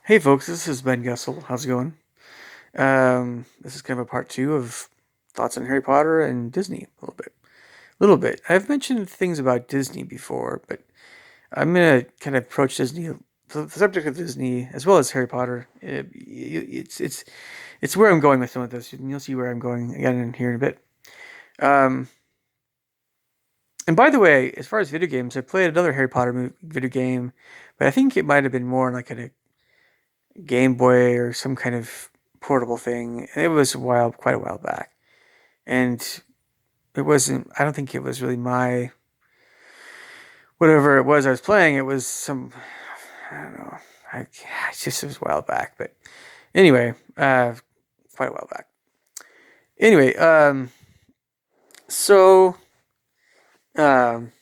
Hey folks, this is Ben Gessel. How's it going? This is kind of a part two of thoughts on Harry Potter and Disney a little bit. Little bit. I've mentioned things about Disney before, but I'm gonna kind of approach Disney, the subject of Disney as well as Harry Potter. It's where I'm going with some of this. And you'll see where I'm going again in here in a bit. Um, and by the way, as far as video games, I played another Harry Potter video game, but I think it might have been more like a Game Boy or some kind of portable thing. It was quite a while back, and it wasn't. I don't think it was really my whatever it was I was playing. It was some. I don't know. It just it was a while back, but anyway, quite a while back. Anyway, so um,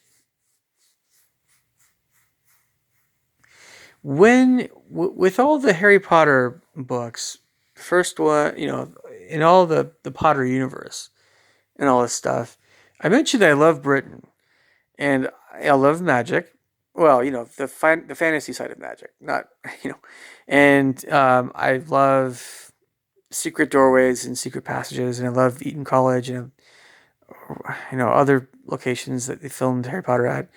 with all the Harry Potter books, first one, in all the Potter universe and all this stuff. I mentioned I love Britain and I love magic. Well, the fantasy side of magic, not you know, and I love secret doorways and secret passages, and I love Eton College and other locations that they filmed Harry Potter at,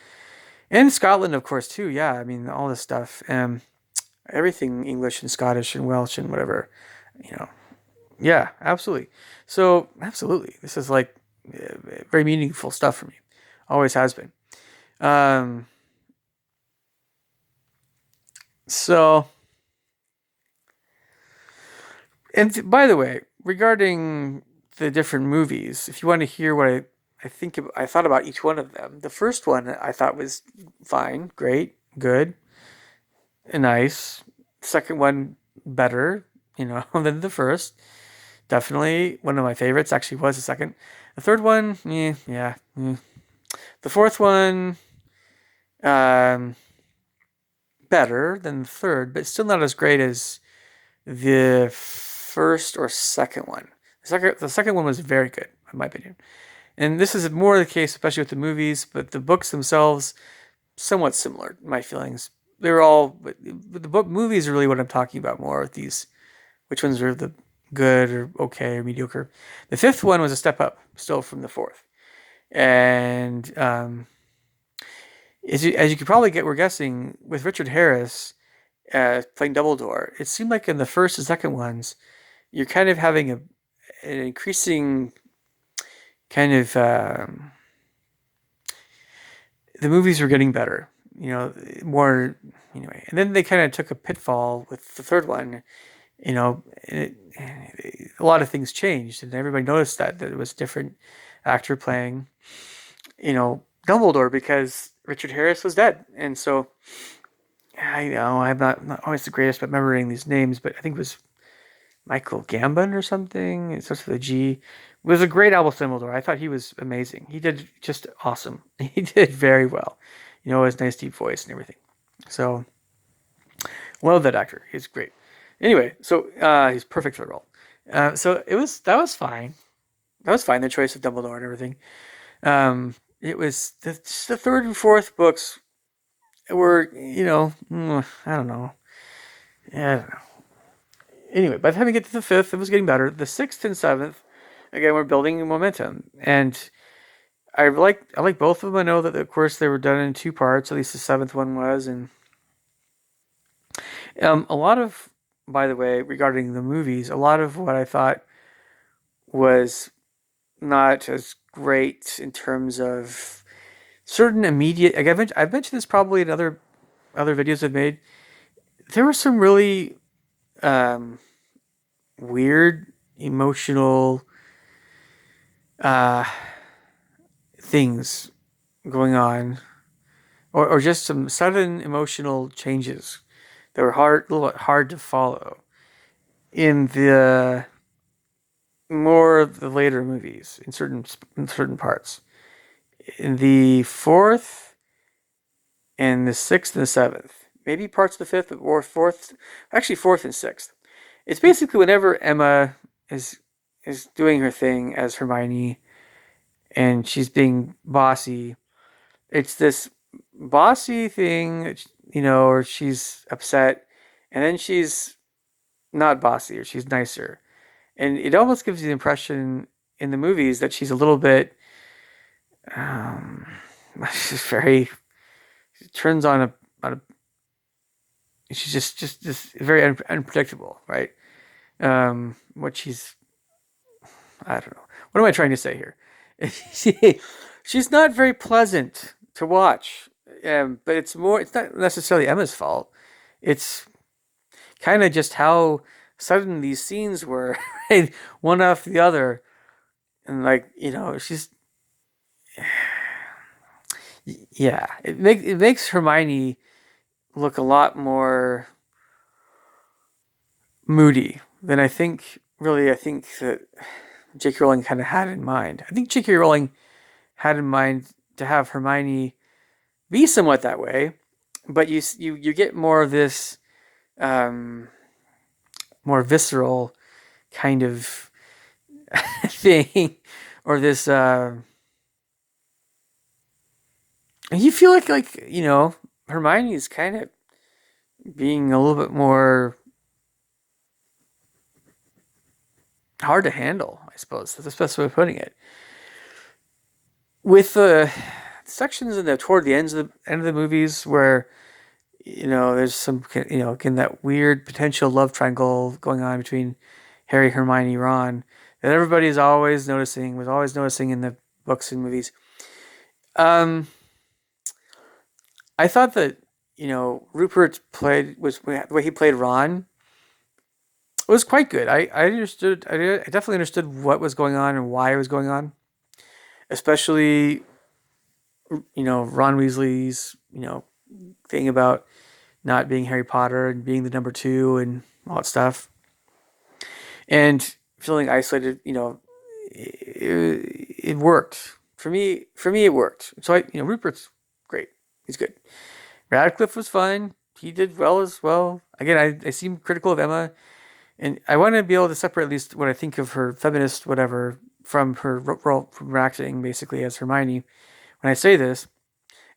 and Scotland, of course, too. Yeah, I mean all this stuff, everything English and Scottish and Welsh and whatever, you know. Yeah, absolutely. So absolutely, this is like very meaningful stuff for me. Always has been. Um, so, and by the way, regarding the different movies, if you want to hear what I thought about each one of them. The first one I thought was fine, great, good, and nice. Second one better, than the first. Definitely one of my favorites. Actually, was the second. The third one, yeah. The fourth one, um, better than the third, but still not as great as the first or second one. The second one was very good, in my opinion. And this is more the case, especially with the movies, but the books themselves, somewhat similar, in my feelings. They're all, but the book movies are really what I'm talking about more with these. Which ones are the good or okay or mediocre? The fifth one was a step up, still from the fourth. And as you could probably we're guessing, with Richard Harris playing Dumbledore, it seemed like in the first and second ones, you're kind of having an increasing kind of the movies were getting better, more anyway. And then they kind of took a pitfall with the third one, a lot of things changed, and everybody noticed that it was a different actor playing, Dumbledore because Richard Harris was dead, and so I know I'm not always the greatest at remembering these names, but I think it was Michael Gambon or something. It starts with a G. It was a great Albus Dumbledore. I thought he was amazing. He did just awesome. He did very well. His nice deep voice and everything. So love that actor. He's great. Anyway, so he's perfect for the role. So that was fine. That was fine. The choice of Dumbledore and everything. It was the third and fourth books were I don't know. Yeah, I don't know. Anyway, by the time we get to the fifth, it was getting better. The sixth and seventh, again, we're building momentum, and I like both of them. I know that of course they were done in two parts. At least the seventh one was, and a lot of, by the way, regarding the movies, a lot of what I thought was not as great in terms of certain immediate. Like I've mentioned this probably in other videos I've made. There were some really um, weird emotional uh, things going on, or just some sudden emotional changes that were a little bit hard to follow in the later movies in certain parts. In the fourth and the sixth and the seventh, maybe parts of the fifth or fourth, actually fourth and sixth. It's basically whenever Emma is is doing her thing as Hermione and she's being bossy. It's this bossy thing, or she's upset, and then she's not bossy or she's nicer, and it almost gives you the impression in the movies that she's a little bit um, she's very turns on a she's just very unpredictable, right? What she's I don't know. What am I trying to say here? she, she's not very pleasant to watch, but it's more. It's not necessarily Emma's fault. It's kind of just how sudden these scenes were, right? One after the other, and like she's yeah. It makes Hermione look a lot more moody than I think. Really, I think that J.K. Rowling kind of had in mind. I think J.K. Rowling had in mind to have Hermione be somewhat that way, but you get more of this um, more visceral kind of thing, or this. You feel like Hermione is kind of being a little bit more hard to handle. I suppose that's the best way of putting it. With the sections toward the end of the movies where there's some again that weird potential love triangle going on between Harry, Hermione, Ron that everybody is always noticing was always noticing in the books and movies. Um, I thought that Rupert played was the way he played Ron was quite good. I understood. I definitely understood what was going on and why it was going on, especially Ron Weasley's thing about not being Harry Potter and being the number two and all that stuff, and feeling isolated. It worked for me. For me, it worked. So Rupert's great. He's good. Radcliffe was fine. He did well as well. Again, I seem critical of Emma, and I want to be able to separate at least what I think of her feminist whatever from her role from her acting basically as Hermione. When I say this,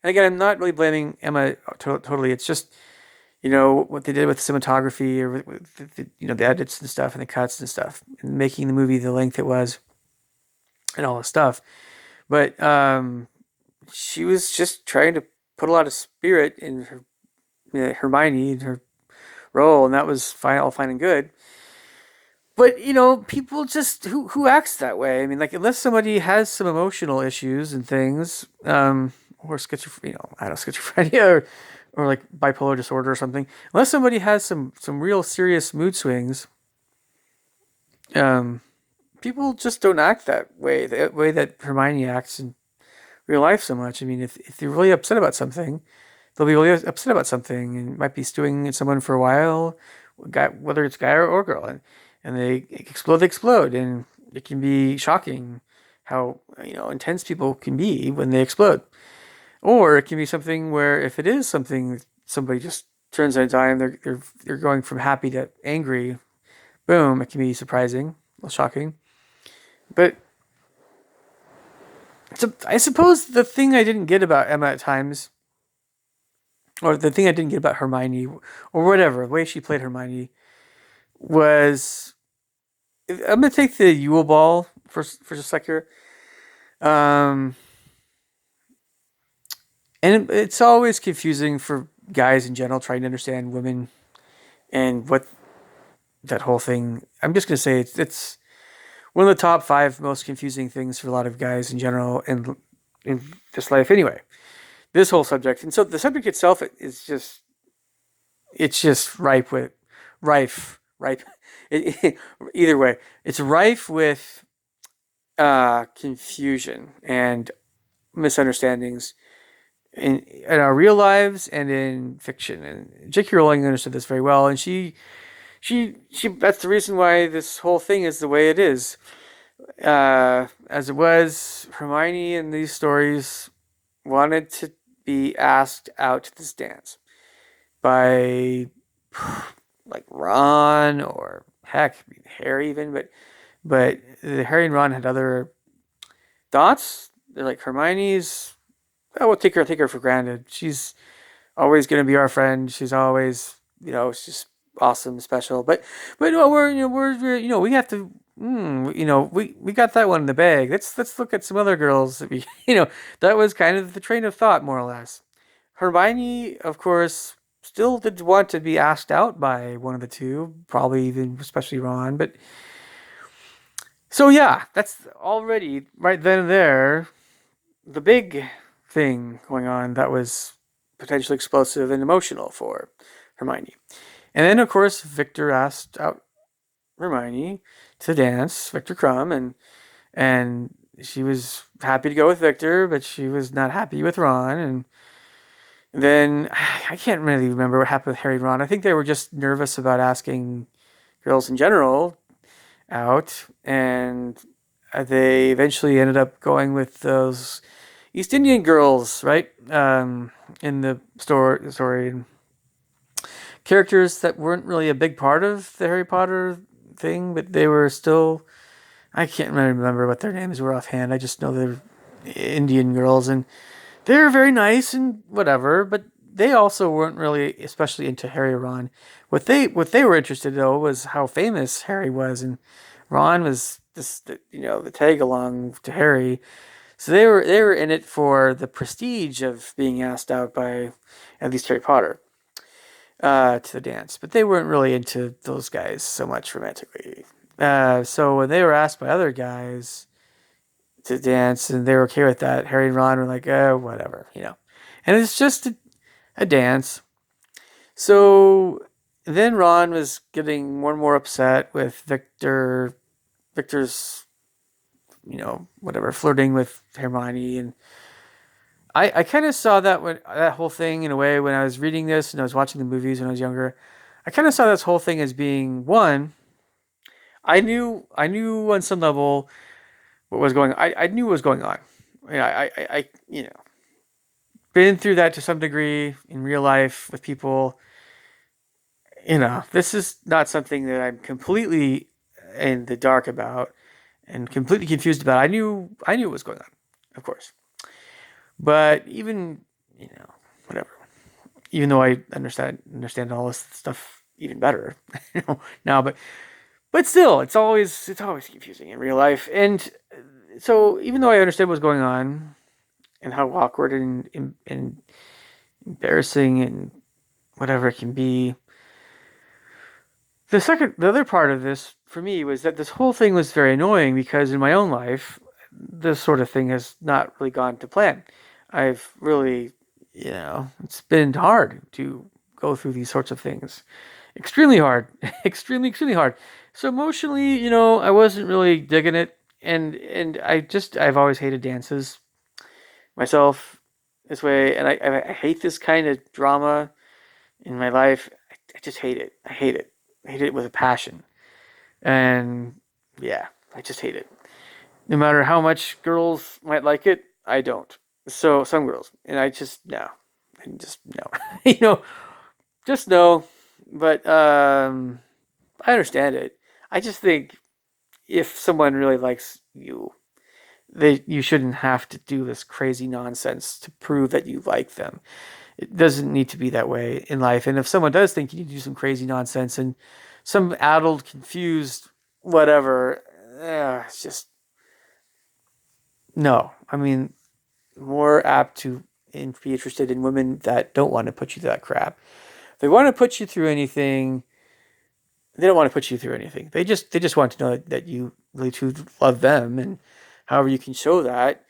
and again, I'm not really blaming Emma totally. It's just what they did with cinematography or with the edits and stuff and the cuts and stuff, and making the movie the length it was and all this stuff. But she was just trying to put a lot of spirit in her Hermione and her role, and that was fine, all fine and good. But people just who acts that way. I mean, like unless somebody has some emotional issues and things, or I don't know, schizophrenia or like bipolar disorder or something. Unless somebody has some real serious mood swings, um, people just don't act that way. The way that Hermione acts in real life so much. I mean, if they're really upset about something, they'll be really upset about something and might be stewing in someone for a while, whether it's guy or girl, and they explode, and it can be shocking how intense people can be when they explode. Or it can be something where if it is something somebody just turns on a dime, they're going from happy to angry. Boom! It can be surprising, a little shocking. But so I suppose the thing I didn't get about Emma at times, or the thing I didn't get about Hermione, or whatever, the way she played Hermione, was I'm gonna take the Yule Ball for a sec here. Um, and it's always confusing for guys in general trying to understand women and what that whole thing. I'm just gonna say it's one of the top five most confusing things for a lot of guys in general in this life. Anyway, this whole subject, and so the subject itself is just it's just rife. Either way, it's rife with confusion and misunderstandings in our real lives and in fiction. And J.K. Rowling understood this very well, and she that's the reason why this whole thing is the way it is. As it was, Hermione in these stories wanted to be asked out to this dance by like Ron or heck Harry even, but Harry and Ron had other thoughts. They're like Hermione's. Oh, we'll take her for granted. She's always gonna be our friend. She's always, she's just awesome, special. But no, we have to. We got that one in the bag. Let's look at some other girls. That we, that was kind of the train of thought, more or less. Hermione, of course, still did want to be asked out by one of the two, probably even especially Ron. But so yeah, that's already right then and there the big thing going on that was potentially explosive and emotional for Hermione. And then, of course, Victor asked out Hermione to dance, Victor Crumb, and she was happy to go with Victor, but she was not happy with Ron. And then I can't really remember what happened with Harry and Ron. I think they were just nervous about asking girls in general out, and they eventually ended up going with those East Indian girls, right? In the story, characters that weren't really a big part of the Harry Potter thing, but they were still. I can't really remember what their names were offhand. I just know they're Indian girls, and they're very nice and whatever. But they also weren't really especially into Harry or Ron. What they were interested in though was how famous Harry was, and Ron was the tag along to Harry. So they were in it for the prestige of being asked out by at least Harry Potter to the dance, but they weren't really into those guys so much romantically. So when they were asked by other guys to dance and they were okay with that, Harry and Ron were like, whatever. And it's just a dance. So then Ron was getting more and more upset with Victor's, whatever, flirting with Hermione. And I kind of saw that whole thing in a way when I was reading this and I was watching the movies when I was younger. I kind of saw this whole thing as being one. I knew on some level what was going. I knew what was going on. I been through that to some degree in real life with people. This is not something that I'm completely in the dark about and completely confused about. I knew what was going on, of course. But even whatever. Even though I understand all this stuff even better, now, but still, it's always confusing in real life. And so even though I understood what was going on and how awkward and embarrassing and whatever it can be, the other part of this for me was that this whole thing was very annoying because in my own life, this sort of thing has not really gone to plan. I've really, it's been hard to go through these sorts of things. Extremely hard. Extremely hard. So emotionally, I wasn't really digging it. And I've always hated dances myself this way. And I hate this kind of drama in my life. I just hate it. I hate it. I hate it with a passion. And yeah, I just hate it. No matter how much girls might like it, I don't. So some girls, and I just no, I just no, you know, just no. But I understand it. I just think if someone really likes you, you shouldn't have to do this crazy nonsense to prove that you like them. It doesn't need to be that way in life. And if someone does think you need to do some crazy nonsense and some addled, confused, whatever, it's just no. I mean, more apt to be interested in women that don't want to put you through that crap. If they want to put you through anything, they don't want to put you through anything. They just want to know that you really do love them, and however you can show that,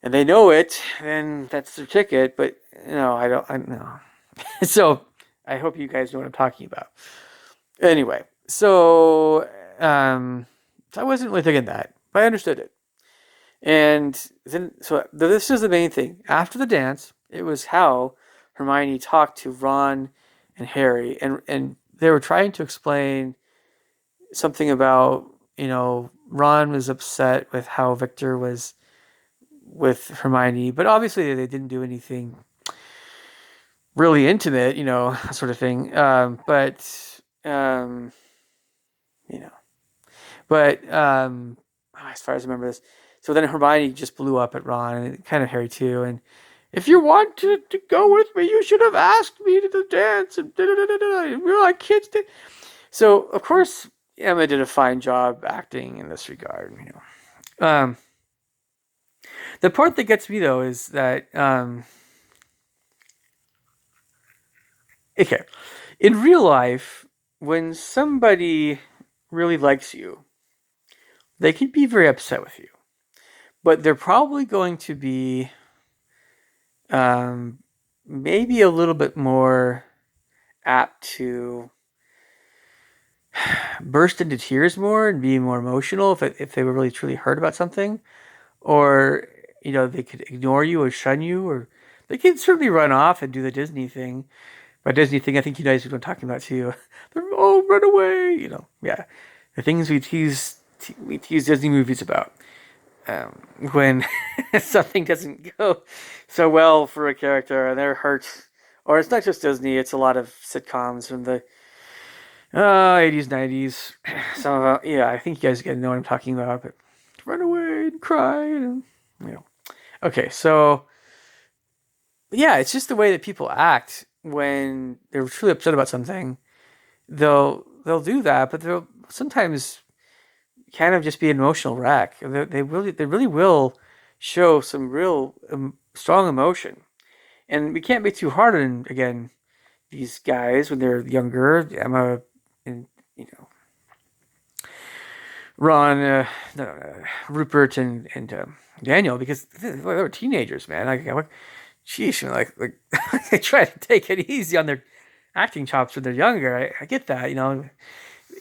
and they know it, then that's their ticket. But no, I don't. I no. So I hope you guys know what I'm talking about. Anyway, so I wasn't really thinking that, but I understood it. And then, so this is the main thing. After the dance, it was how Hermione talked to Ron and Harry, and they were trying to explain something about Ron was upset with how Victor was with Hermione, but obviously they didn't do anything really intimate, sort of thing. Um, you know, but as far as I remember this, so then Hermione just blew up at Ron and kind of Harry too, If you wanted to go with me, you should have asked me to the dance. And da, da, da, da, da. We're like kids. So of course Emma did a fine job acting in this regard. The part that gets me though is that okay, in real life, when somebody really likes you, they can be very upset with you, but they're probably going to be um, maybe a little bit more apt to burst into tears more and be more emotional if they were really truly hurt about something, or they could ignore you or shun you, or they can certainly run off and do the Disney thing. By Disney thing, I think you guys are talking about too. Oh, run away! Yeah, the things we tease Disney movies about. When something doesn't go so well for a character and they're hurt, or it's not just Disney, it's a lot of sitcoms from the 80s, 90s. Some of yeah, I think you guys know what I'm talking about. But run away and cry, you know. Okay, so yeah, it's just the way that people act when they're truly upset about something. They'll do that, but they'll sometimes kind of just be an emotional wreck. They really will show some real strong emotion, and we can't be too hard on again these guys when they're younger. Emma and Ron, no, Rupert and Daniel, because they were teenagers, man. Like, sheesh, like they try to take it easy on their acting chops when they're younger. I get that.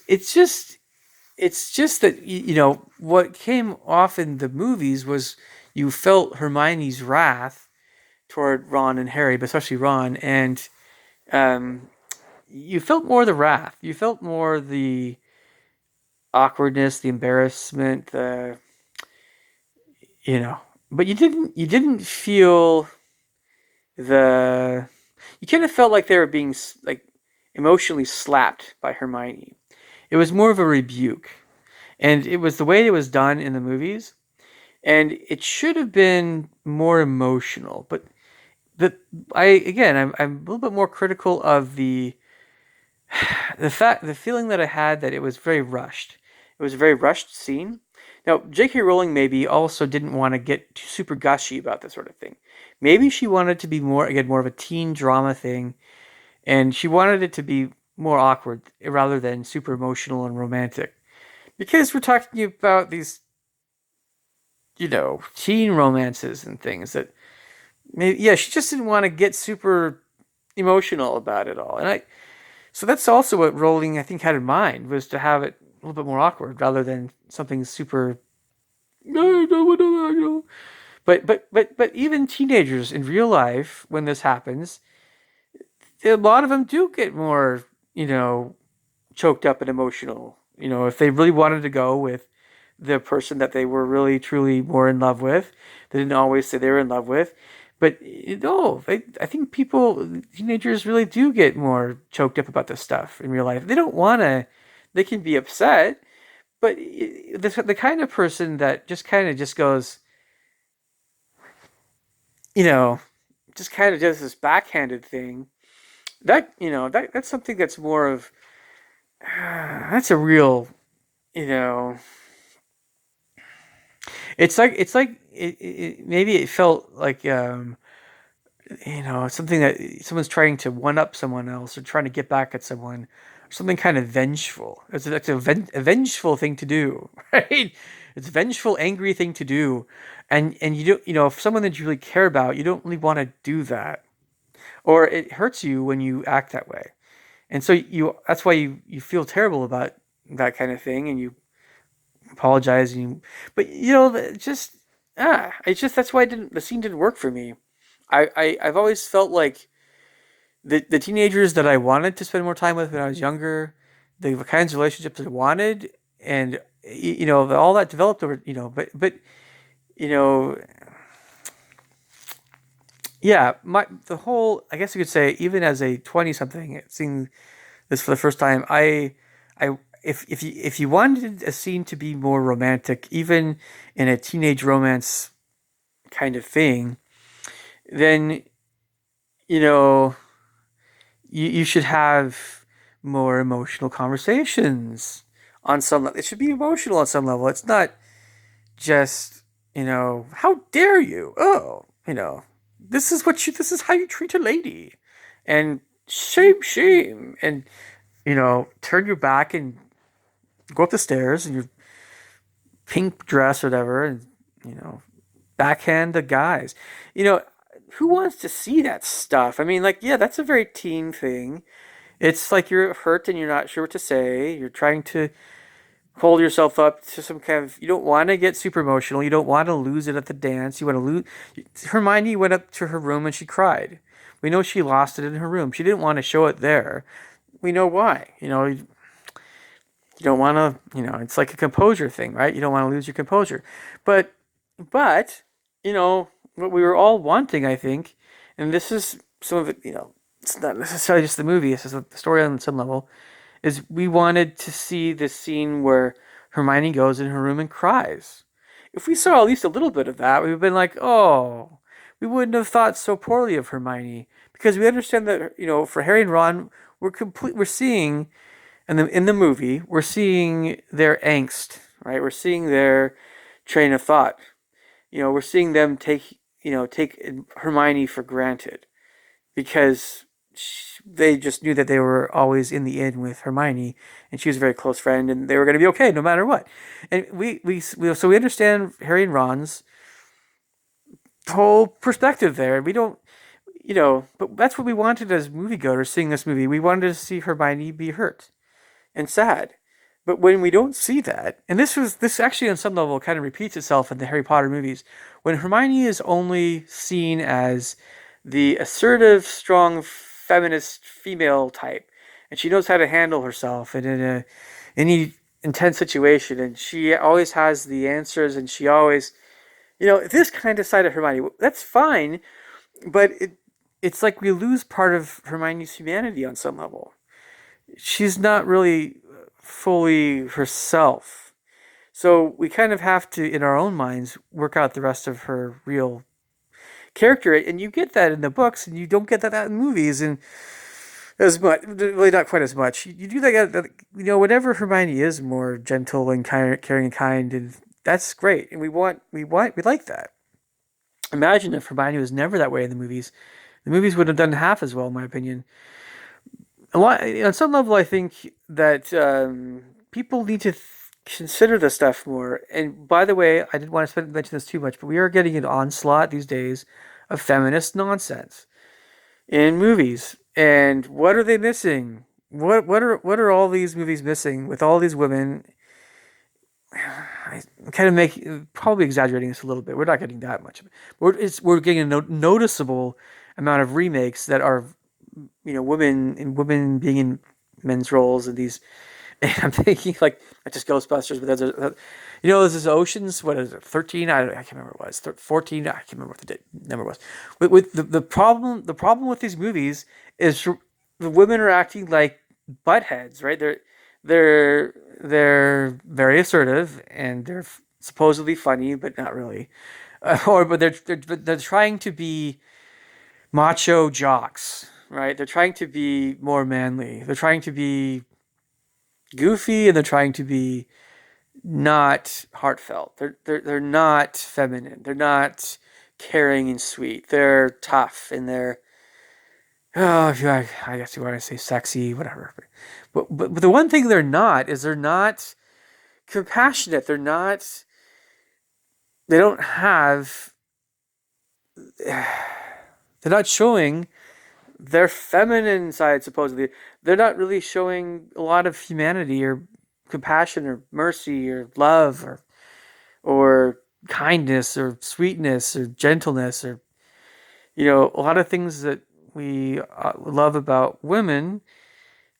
It's just that what came off in the movies was you felt Hermione's wrath toward Ron and Harry, but especially Ron, and um, you felt more the wrath. You felt more the awkwardness, the embarrassment, the you know. But you didn't feel the. You kind of felt like they were being like emotionally slapped by Hermione. It was more of a rebuke, and it was the way it was done in the movies, and it should have been more emotional. But I'm a little bit more critical of the feeling that I had that it was very rushed. It was a very rushed scene. Now, J.K. Rowling maybe also didn't want to get super gushy about this sort of thing. Maybe she wanted to be more of a teen drama thing, and she wanted it to be more awkward rather than super emotional and romantic. Because we're talking about these, teen romances and things that maybe, yeah, she just didn't want to get super emotional about it all. So that's also what Rowling, I think, had in mind, was to have it a little bit more awkward rather than something super. But even teenagers in real life, when this happens, a lot of them do get more, choked up and emotional. If they really wanted to go with the person that they were really truly more in love with, they didn't always say they were in love with. But no, I think teenagers really do get more choked up about this stuff in real life. They don't want to, they can be upset, but the kind of person that just kind of just goes, you know, just kind of does this backhanded thing, that's something that's more of, that's a real, you know, maybe it felt like, something that someone's trying to one up someone else or trying to get back at someone, something kind of vengeful. It's a vengeful thing to do, right? It's a vengeful, angry thing to do, and you don't, if someone that you really care about, you don't really want to do that, or it hurts you when you act that way, and so that's why you feel terrible about that kind of thing, and you apologize, but it's just that's why the scene didn't work for me. I've always felt like the teenagers that I wanted to spend more time with when I was younger, the kinds of relationships I wanted, and all that developed over, but you know, yeah, the whole, I guess you could say, even as a 20 something seeing this for the first time, I if you wanted a scene to be more romantic, even in a teenage romance kind of thing, then you know you should have more emotional conversations on some level. It should be emotional on some level. It's not just, how dare you? Oh, this is how you treat a lady. And shame, shame. And, turn your back and go up the stairs in your pink dress or whatever and, you know, backhand the guys. You know, who wants to see that stuff? I mean, like, yeah, that's a very teen thing. It's like you're hurt and you're not sure what to say. You're trying to hold yourself up to some kind of. You don't want to get super emotional. You don't want to lose it at the dance. You want to lose. Hermione went up to her room and she cried. We know she lost it in her room. She didn't want to show it there. We know why. You don't want to. It's like a composure thing, right? You don't want to lose your composure. But, but, what we were all wanting, I think, and this is some of it. It's not necessarily just the movie. It's just the story on some level is we wanted to see this scene where Hermione goes in her room and cries. If we saw at least a little bit of that, we would have been like, oh, we wouldn't have thought so poorly of Hermione because we understand that for Harry and Ron, we're seeing in the movie we're seeing their angst, right? We're seeing their train of thought. We're seeing them take Hermione for granted because they just knew that they were always in the inn with Hermione, and she was a very close friend, and they were going to be okay no matter what. And so we understand Harry and Ron's whole perspective there. We don't, but that's what we wanted as moviegoers seeing this movie. We wanted to see Hermione be hurt and sad. But when we don't see that, and this actually on some level kind of repeats itself in the Harry Potter movies, when Hermione is only seen as the assertive, strong, feminist female type, and she knows how to handle herself, and in any intense situation, and she always has the answers, and she always, this kind of side of Hermione, that's fine, but it's like we lose part of Hermione's humanity on some level. She's not really fully herself. So we kind of have to, in our own minds, work out the rest of her real character. And you get that in the books, and you don't get that in movies, and as much, really not quite as much. You do that, whenever Hermione is more gentle and caring and kind, and that's great. And we like that. Imagine if Hermione was never that way in the movies. The movies would have done half as well, in my opinion. On some level, I think that people need to consider this stuff more. And by the way, I didn't want to mention this too much, but we are getting an onslaught these days of feminist nonsense in movies. And what are they missing? What are all these movies missing with all these women? I kind of probably exaggerating this a little bit. We're not getting that much, but we're getting a noticeable amount of remakes that are women being in men's roles and these. And I'm thinking like not just Ghostbusters, but there's this Oceans. What is it? 13? I can't remember what it was. 14? I can't remember what the number was. With the problem with these movies is the women are acting like buttheads, right? They're very assertive and they're supposedly funny, but not really. But they're trying to be macho jocks, right? They're trying to be more manly. They're trying to be goofy, and they're trying to be not heartfelt. They're not feminine. They're not caring and sweet. They're tough, and they're I guess you want to say sexy, whatever. But the one thing they're not is they're not compassionate. They don't have. They're not showing their feminine side, supposedly. They're not really showing a lot of humanity or compassion or mercy or love or kindness or sweetness or gentleness or a lot of things that we love about women.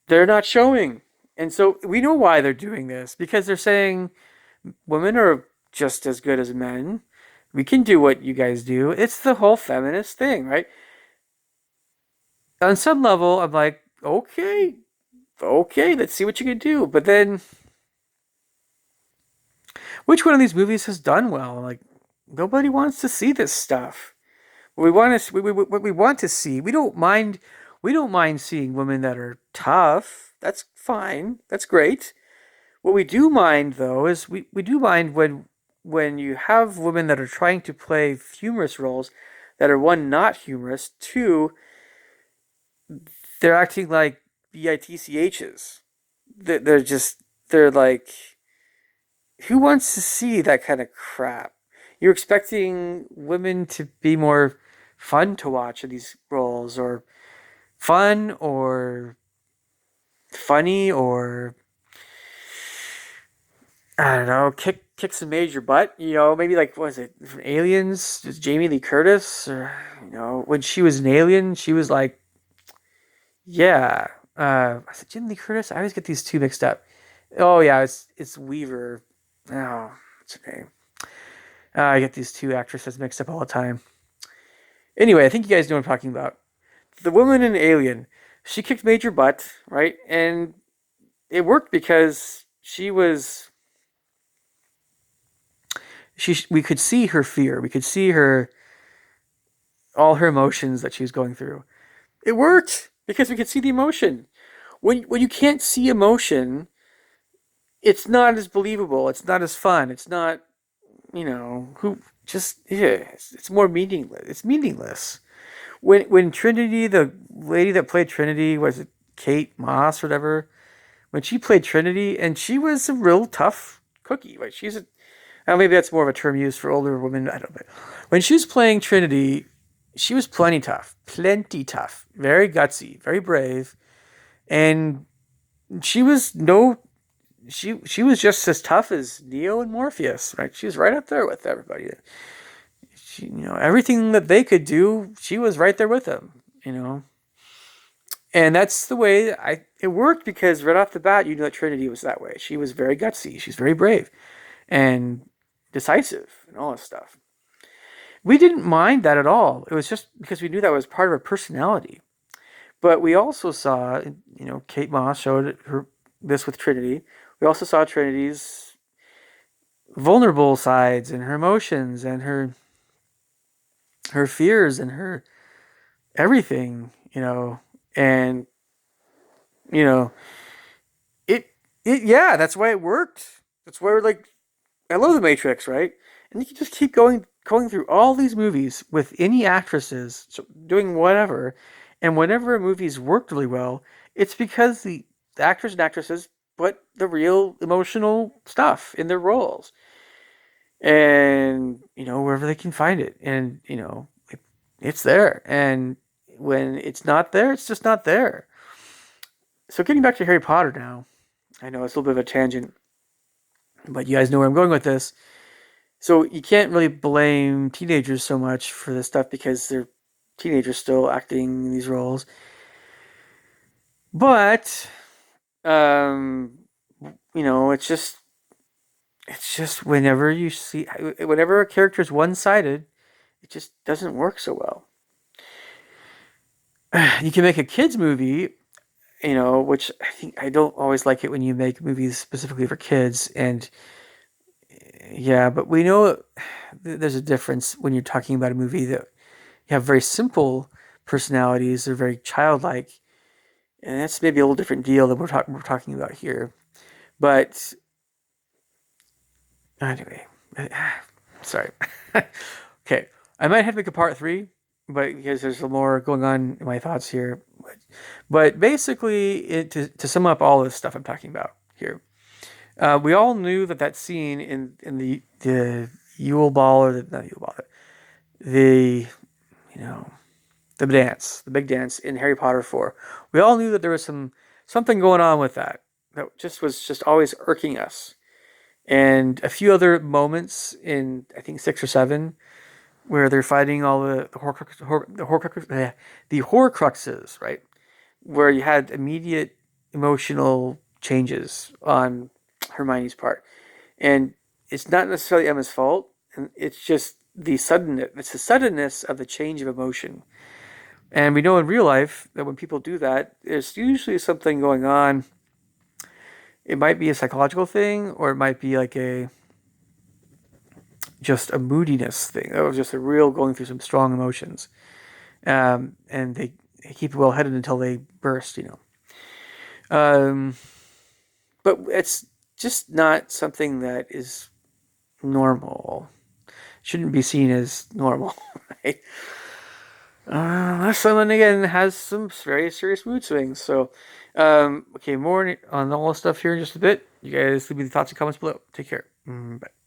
They're not showing, and so we know why they're doing this because they're saying women are just as good as men. We can do what you guys do. It's the whole feminist thing, right? On some level, I'm like, okay, let's see what you can do. But then, which one of these movies has done well? Like, nobody wants to see this stuff. We want to what we want to see. We don't mind seeing women that are tough. That's fine. That's great. What we do mind though is we do mind when you have women that are trying to play humorous roles that are one not humorous, two they're acting like bitchs. They're just they're like who wants to see that kind of crap? You're expecting women to be more fun to watch in these roles, or fun, or funny, or I don't know, kick some major butt. Maybe like what was it from Aliens? Just Jamie Lee Curtis, or when she was an alien, she was like, yeah. Was it Jamie Lee Curtis? I always get these two mixed up. Oh yeah, it's Weaver. Oh, what's her name? I get these two actresses mixed up all the time. Anyway, I think you guys know what I'm talking about. The woman in Alien, she kicked major butt, right? And it worked because we could see her fear. We could see her all her emotions that she was going through. It worked because we could see the emotion. When you can't see emotion, it's not as believable. It's not as fun. It's not who just yeah. It's more meaningless. It's meaningless. When Trinity, the lady that played Trinity, was it Kate Moss or whatever? When she played Trinity, and she was a real tough cookie, right? Maybe that's more of a term used for older women. I don't know. When she was playing Trinity, she was plenty tough, very gutsy, very brave, and she was no, she was just as tough as Neo and Morpheus, right? She was right up there with everybody. Everything that they could do, she was right there with them. And that's the way it worked because right off the bat, you know that Trinity was that way. She was very gutsy. She's very brave and decisive and all this stuff. We didn't mind that at all. It was just because we knew that was part of her personality. But we also saw, Kate Moss showed this with Trinity. We also saw Trinity's vulnerable sides and her emotions and her fears and her everything, and you know, yeah, that's why it worked. That's why we're like, I love the Matrix, right? And you can just keep going through all these movies with any actresses doing whatever, and whenever a movie's worked really well, it's because the actors and actresses put the real emotional stuff in their roles, and wherever they can find it, and it's there, and when it's not there, it's just not there. So getting back to Harry Potter now, I know it's a little bit of a tangent, but you guys know where I'm going with this. So you can't really blame teenagers so much for this stuff because they're teenagers still acting in these roles. But um, it's just whenever a character is one-sided, it just doesn't work so well. You can make a kids movie, which I don't always like it when you make movies specifically for kids, and yeah, but we know there's a difference when you're talking about a movie that you have very simple personalities, they're very childlike, and that's maybe a little different deal than we're talking about here. But anyway, sorry. Okay, I might have to make a part three, but because there's more going on in my thoughts here. But basically, to sum up all this stuff I'm talking about here, we all knew that scene in the Yule Ball, or not Yule Ball, the you know the big dance in Harry Potter 4. We all knew that there was something going on with that just was just always irking us. And a few other moments in I think 6 or 7 where they're fighting all the Horcruxes, right? Where you had immediate emotional changes on Hermione's part, and it's not necessarily Emma's fault, and it's just the suddenness of the change of emotion. And we know in real life that when people do that, there's usually something going on. It might be a psychological thing, or it might be like just a moodiness thing. That was just a real going through some strong emotions. And they keep it well headed until they burst. Um, but it's just not something that is normal. Shouldn't be seen as normal, right? Unless someone again has some very serious mood swings. So, okay, more on all this stuff here in just a bit. You guys leave me the thoughts and comments below. Take care. Bye.